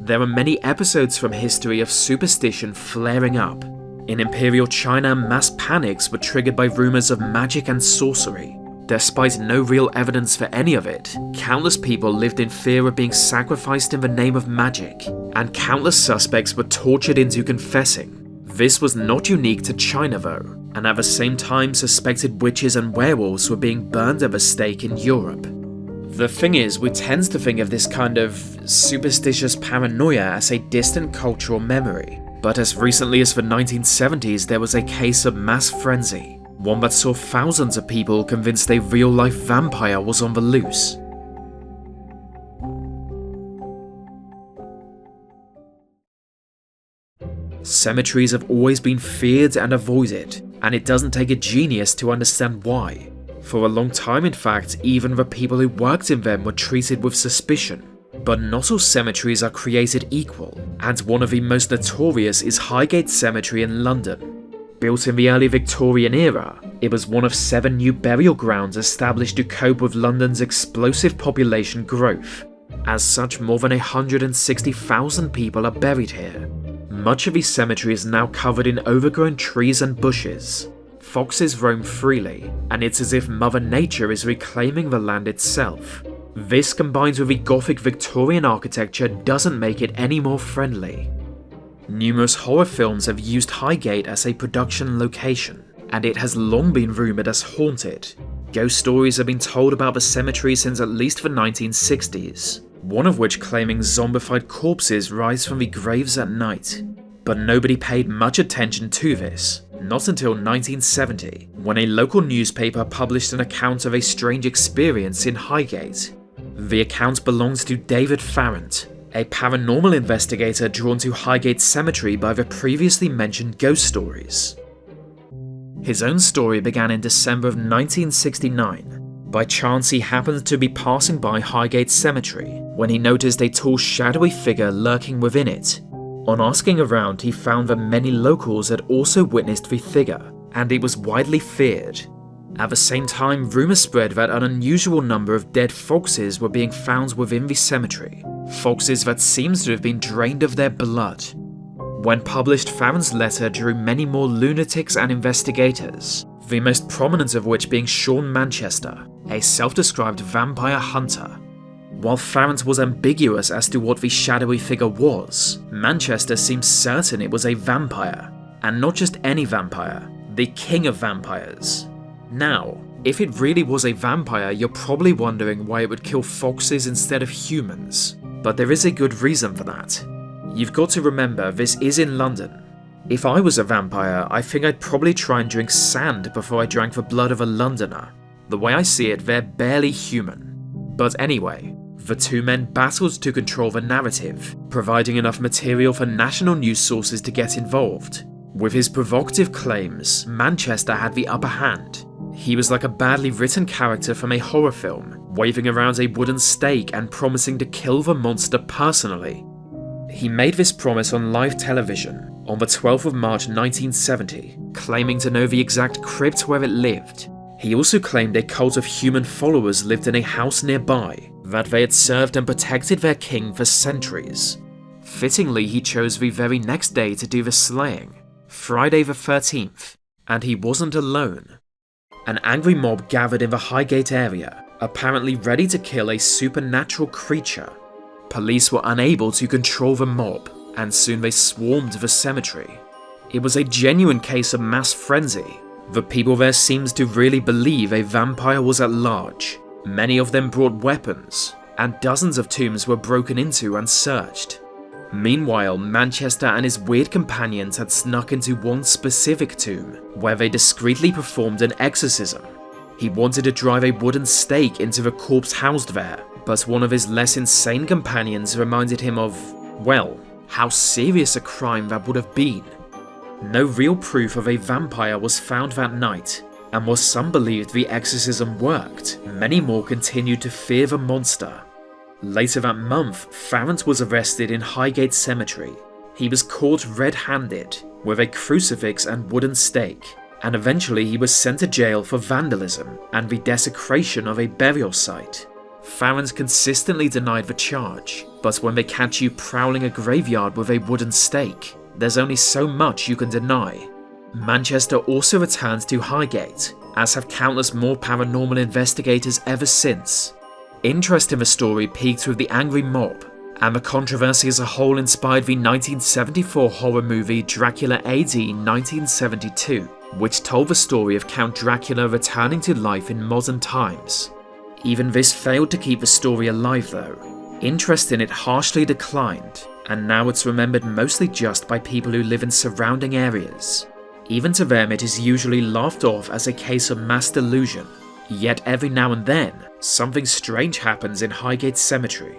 There are many episodes from history of superstition flaring up. In Imperial China, mass panics were triggered by rumors of magic and sorcery. Despite no real evidence for any of it, countless people lived in fear of being sacrificed in the name of magic, and countless suspects were tortured into confessing. This was not unique to China though, and at the same time suspected witches and werewolves were being burned at the stake in Europe. The thing is, we tend to think of this kind of superstitious paranoia as a distant cultural memory, but as recently as the 1970s there was a case of mass frenzy, one that saw thousands of people convinced a real-life vampire was on the loose. Cemeteries have always been feared and avoided, and it doesn't take a genius to understand why. For a long time, in fact, even the people who worked in them were treated with suspicion. But not all cemeteries are created equal, and one of the most notorious is Highgate Cemetery in London. Built in the early Victorian era, it was one of 7 new burial grounds established to cope with London's explosive population growth. As such, more than 160,000 people are buried here. Much of the cemetery is now covered in overgrown trees and bushes. Foxes roam freely, and it's as if Mother Nature is reclaiming the land itself. This combined with the Gothic Victorian architecture doesn't make it any more friendly. Numerous horror films have used Highgate as a production location, and it has long been rumoured as haunted. Ghost stories have been told about the cemetery since at least the 1960s, one of which claiming zombified corpses rise from the graves at night. But nobody paid much attention to this, not until 1970, when a local newspaper published an account of a strange experience in Highgate. The account belongs to David Farrant, a paranormal investigator drawn to Highgate Cemetery by the previously mentioned ghost stories. His own story began in December of 1969. By chance, he happened to be passing by Highgate Cemetery when he noticed a tall, shadowy figure lurking within it. On asking around, he found that many locals had also witnessed the figure, and it was widely feared. At the same time, rumours spread that an unusual number of dead foxes were being found within the cemetery, foxes that seemed to have been drained of their blood. When published, Farrant's letter drew many more lunatics and investigators, the most prominent of which being Sean Manchester, a self-described vampire hunter. While Farrant was ambiguous as to what the shadowy figure was, Manchester seemed certain it was a vampire, and not just any vampire, the king of vampires. Now, if it really was a vampire, you're probably wondering why it would kill foxes instead of humans, but there is a good reason for that. You've got to remember, this is in London. If I was a vampire, I think I'd probably try and drink sand before I drank the blood of a Londoner. The way I see it, they're barely human. But anyway, the two men battled to control the narrative, providing enough material for national news sources to get involved. With his provocative claims, Manchester had the upper hand. He was like a badly written character from a horror film, waving around a wooden stake and promising to kill the monster personally. He made this promise on live television on the 12th of March 1970, claiming to know the exact crypt where it lived. He also claimed a cult of human followers lived in a house nearby, that they had served and protected their king for centuries. Fittingly, he chose the very next day to do the slaying, Friday the 13th, and he wasn't alone. An angry mob gathered in the Highgate area, apparently ready to kill a supernatural creature. Police were unable to control the mob, and soon they swarmed the cemetery. It was a genuine case of mass frenzy. The people there seemed to really believe a vampire was at large. Many of them brought weapons, and dozens of tombs were broken into and searched. Meanwhile, Manchester and his weird companions had snuck into one specific tomb, where they discreetly performed an exorcism. He wanted to drive a wooden stake into the corpse housed there, but one of his less insane companions reminded him of, well, how serious a crime that would have been. No real proof of a vampire was found that night, and while some believed the exorcism worked, many more continued to fear the monster. Later that month, Farrant was arrested in Highgate Cemetery. He was caught red-handed, with a crucifix and wooden stake, and eventually he was sent to jail for vandalism and the desecration of a burial site. Farrant consistently denied the charge, But when they catch you prowling a graveyard with a wooden stake, there's only so much you can deny. Manchester also returns to Highgate, as have countless more paranormal investigators ever since. Interest in the story peaked with the angry mob, and the controversy as a whole inspired the 1974 horror movie Dracula AD 1972, which told the story of Count Dracula returning to life in modern times. Even this failed to keep the story alive though. Interest in it harshly declined, and now it's remembered mostly just by people who live in surrounding areas. Even to them it is usually laughed off as a case of mass delusion. Yet every now and then, something strange happens in Highgate Cemetery.